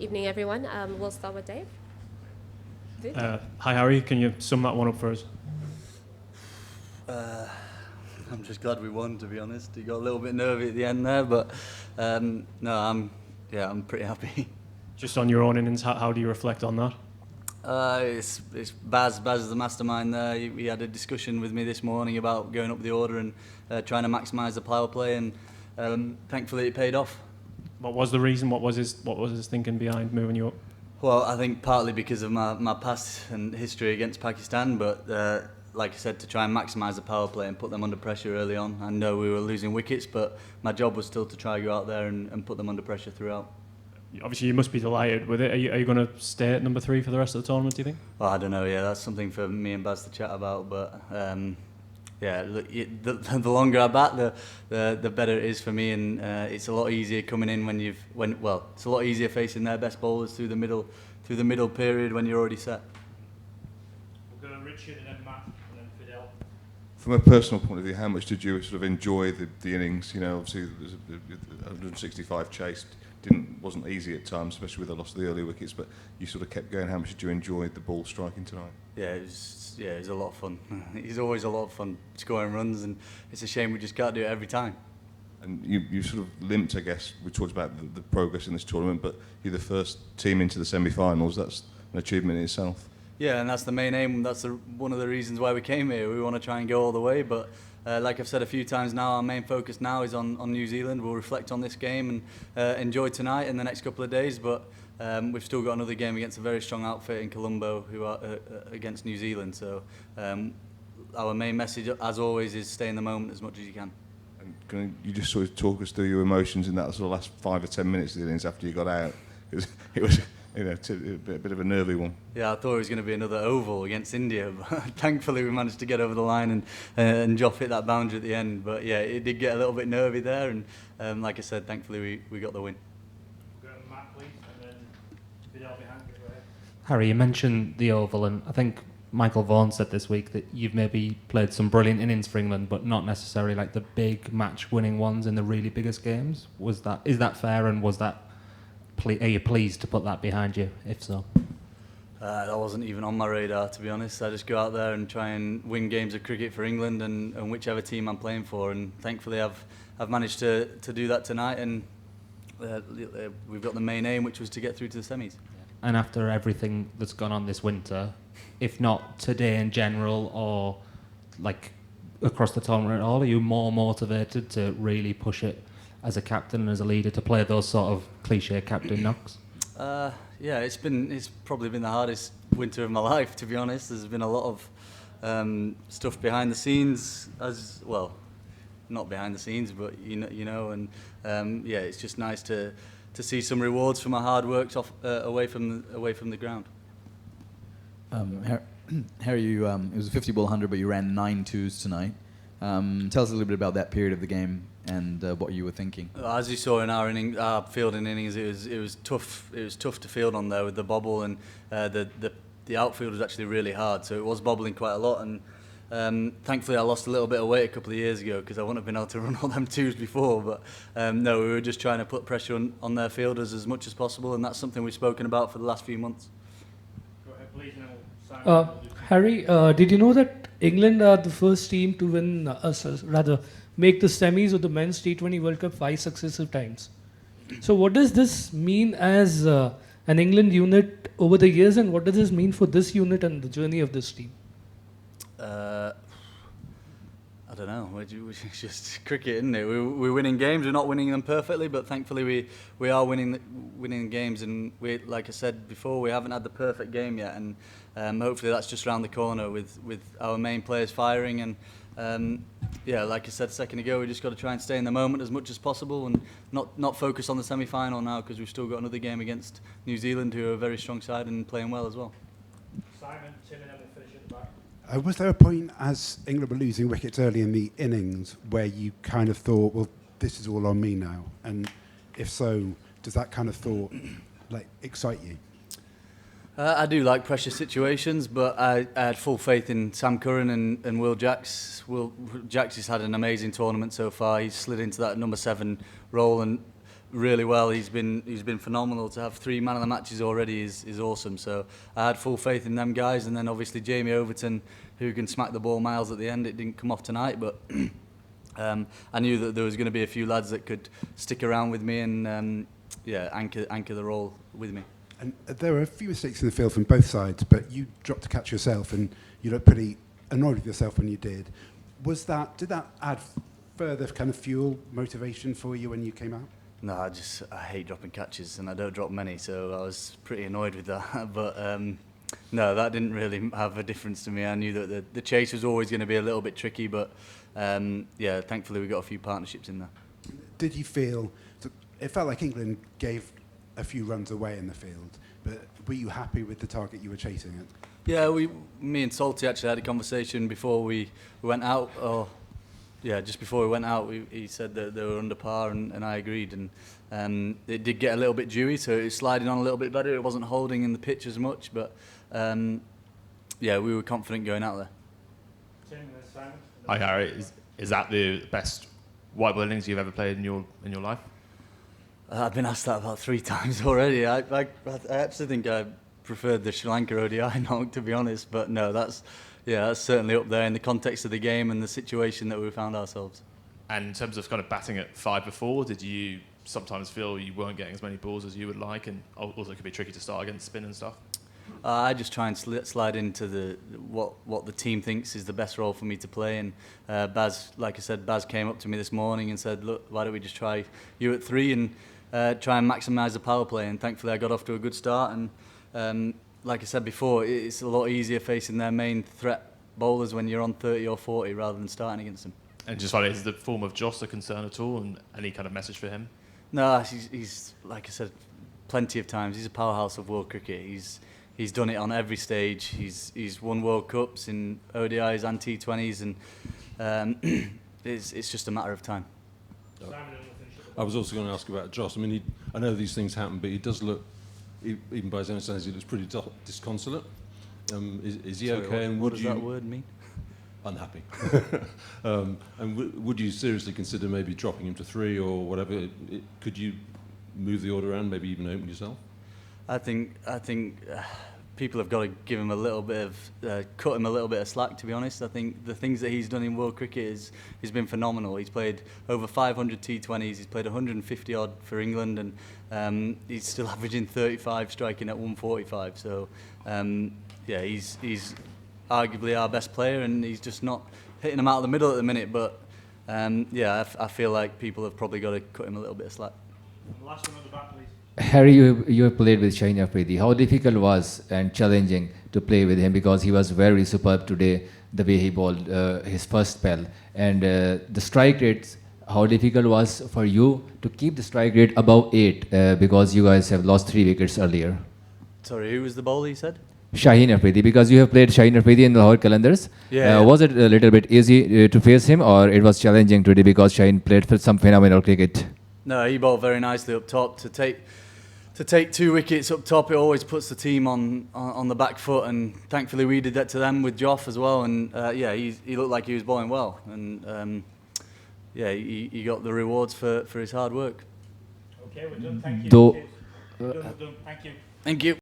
Evening, everyone. We'll start with Dave. Hi, Harry. Can you sum that one up for us? I'm just glad we won, to be honest. He got a little bit nervy at the end there, but no, I'm pretty happy. Just on your own innings, how do you reflect on that? It's Baz is the mastermind there. He had a discussion with me this morning about going up the order and trying to maximise the power play, and thankfully it paid off. What was the reason? What was his thinking behind moving you up? Well, I think partly because of my past and history against Pakistan, but like I said, to try and maximise the power play and put them under pressure early on. I know we were losing wickets, but my job was still to try to go out there and put them under pressure throughout. Obviously, you must be delighted with it. Are you going to stay at number 3 for the rest of the tournament, do you think? Well, I don't know, yeah, that's something for me and Baz to chat about, but yeah, the longer I bat, the better it is for me, and it's a lot easier coming in it's a lot easier facing their best bowlers through the middle period when you're already set. We'll go to Richard and then Matt and then Fidel. From a personal point of view, how much did you sort of enjoy the innings? You know, obviously there's 165 chased. Wasn't easy at times, especially with the loss of the early wickets, but you sort of kept going. How much did you enjoy the ball striking tonight? Yeah, it was a lot of fun. It's always a lot of fun scoring runs, and it's a shame we just can't do it every time. And you sort of limped, I guess. We talked about the progress in this tournament, but you're the first team into the semi-finals. That's an achievement in itself. Yeah, and that's the main aim. That's one of the reasons why we came here. We want to try and go all the way, but like I've said a few times now, our main focus now is on New Zealand. We'll reflect on this game and enjoy tonight and the next couple of days, but we've still got another game against a very strong outfit in Colombo who are against New Zealand. So our main message, as always, is stay in the moment as much as you can. And can you just sort of talk us through your emotions in that sort of last 5 or 10 minutes of the innings after you got out? Because it was a bit of a nervy one. Yeah, I thought it was going to be another oval against India, but thankfully we managed to get over the line and Joff hit that boundary at the end. But yeah, it did get a little bit nervy there, and like I said, thankfully we got the win. We'll go to Matt, please, and then Fidel behind you. Go ahead. Harry, you mentioned the oval, and I think Michael Vaughan said this week that you've maybe played some brilliant innings for England, but not necessarily like the big match-winning ones in the really biggest games. Is that fair, and are you pleased to put that behind you, if so? That wasn't even on my radar, to be honest. I just go out there and try and win games of cricket for England and whichever team I'm playing for, and thankfully I've managed to do that tonight, and we've got the main aim, which was to get through to the semis. And after everything that's gone on this winter, if not today in general or like across the tournament at all, are you more motivated to really push it as a captain and as a leader to play those sort of cliche captain knocks? Yeah, it's probably been the hardest winter of my life, to be honest. There's been a lot of stuff behind the scenes, as well, not behind the scenes, but you know, and yeah, it's just nice to see some rewards for my hard work away from the ground. Harry, it was a 50 ball 100, but you ran 9 twos tonight. Tell us a little bit about that period of the game and what you were thinking. As you saw in our fielding innings, it was tough. It was tough to field on there with the bobble, and the outfield was actually really hard. So it was bobbling quite a lot, and thankfully I lost a little bit of weight a couple of years ago because I wouldn't have been able to run all them twos before. But no, we were just trying to put pressure on their fielders as much as possible, and that's something we've spoken about for the last few months. Go ahead, please, and then we'll sign. Harry, did you know that England are the first team to win, make the semis of the men's T20 World Cup 5 successive times? So what does this mean as an England unit over the years, and what does this mean for this unit and the journey of this team? I don't know. It's just cricket, isn't it? We're winning games. We're not winning them perfectly, but thankfully we are winning games. And we, like I said before, we haven't had the perfect game yet, and hopefully that's just around the corner with our main players firing. And yeah, like I said a second ago, we just got to try and stay in the moment as much as possible, and not focus on the semi-final now, because we've still got another game against New Zealand, who are a very strong side and playing well as well. Simon, Tim, and then we'll finish at the back. Was there a point as England were losing wickets early in the innings where you kind of thought, well, this is all on me now? And if so, does that kind of thought excite you? I do like pressure situations, but I had full faith in Sam Curran and Will Jacks. Jacks has had an amazing tournament so far. He's slid into that number 7 role, and really well. He's been phenomenal. To have 3 man of the matches already is awesome. So I had full faith in them guys, and then obviously Jamie Overton, who can smack the ball miles at the end. It didn't come off tonight, but I knew that there was going to be a few lads that could stick around with me and anchor the role with me. And there were a few mistakes in the field from both sides, but you dropped a catch yourself, and you looked pretty annoyed with yourself when you did. Did that add further kind of fuel, motivation for you when you came out? No, I hate dropping catches, and I don't drop many, so I was pretty annoyed with that. But no, that didn't really have a difference to me. I knew that the chase was always going to be a little bit tricky, but thankfully we got a few partnerships in there. Did you feel, it felt like England gave a few runs away in the field, but were you happy with the target you were chasing at? Yeah, me and Salty actually had a conversation before we went out. Just before we went out, he said that they were under par, and I agreed. And it did get a little bit dewy, so it was sliding on a little bit better. It wasn't holding in the pitch as much, but we were confident going out there. Hi Harry, is that the best white ball innings you've ever played in your life? I've been asked that about 3 times already. I actually think I preferred the Sri Lanka ODI knock, to be honest. But no, that's certainly up there in the context of the game and the situation that we found ourselves. And in terms of kind of batting at 5 before, did you sometimes feel you weren't getting as many balls as you would like, and also it could be tricky to start against spin and stuff? I just try and slide into what the team thinks is the best role for me to play. And Baz, like I said, Baz came up to me this morning and said, "Look, why don't we just try you at 3 and try and maximise the power play?" And thankfully, I got off to a good start. And like I said before, it's a lot easier facing their main threat bowlers when you're on 30 or 40 rather than starting against them. And just like, is the form of Jos a concern at all, and any kind of message for him? No, he's like I said, plenty of times. He's a powerhouse of world cricket. He's done it on every stage. He's won World Cups in ODIs and T20s, and it's just a matter of time. I was also going to ask about Jos. I mean, I know these things happen, but he does look, even by his own standards, he looks pretty disconsolate. Is he okay? And what does that word mean? Unhappy. And would you seriously consider maybe dropping him to 3 or whatever? Could you move the order around, maybe even open yourself? I think people have got to give him a little bit of cut him a little bit of slack. To be honest, I think the things that he's done in world cricket has been phenomenal. He's played over 500 T20s. He's played 150 odd for England, and he's still averaging 35, striking at 145. So he's arguably our best player, and he's just not hitting them out of the middle at the minute. But I feel like people have probably got to cut him a little bit of slack. Last one at the back, please. Harry, you have played with Shaheen Afridi. How difficult was and challenging to play with him, because he was very superb today, the way he bowled his first spell. And the strike rates, how difficult was for you to keep the strike rate above 8, because you guys have lost 3 wickets earlier? Sorry, who was the bowler you said? Shaheen Afridi, because you have played Shaheen Afridi in the Lahore calendars. Yeah. Was it a little bit easy to face him, or it was challenging today because Shaheen played for some phenomenal cricket? No, he bowled very nicely up top. To take 2 wickets up top, it always puts the team on the back foot, and thankfully we did that to them with Joff as well. And he looked like he was bowling well, and he got the rewards for his hard work. Okay, we're done. Thank you. Though, Thank you. Thank you.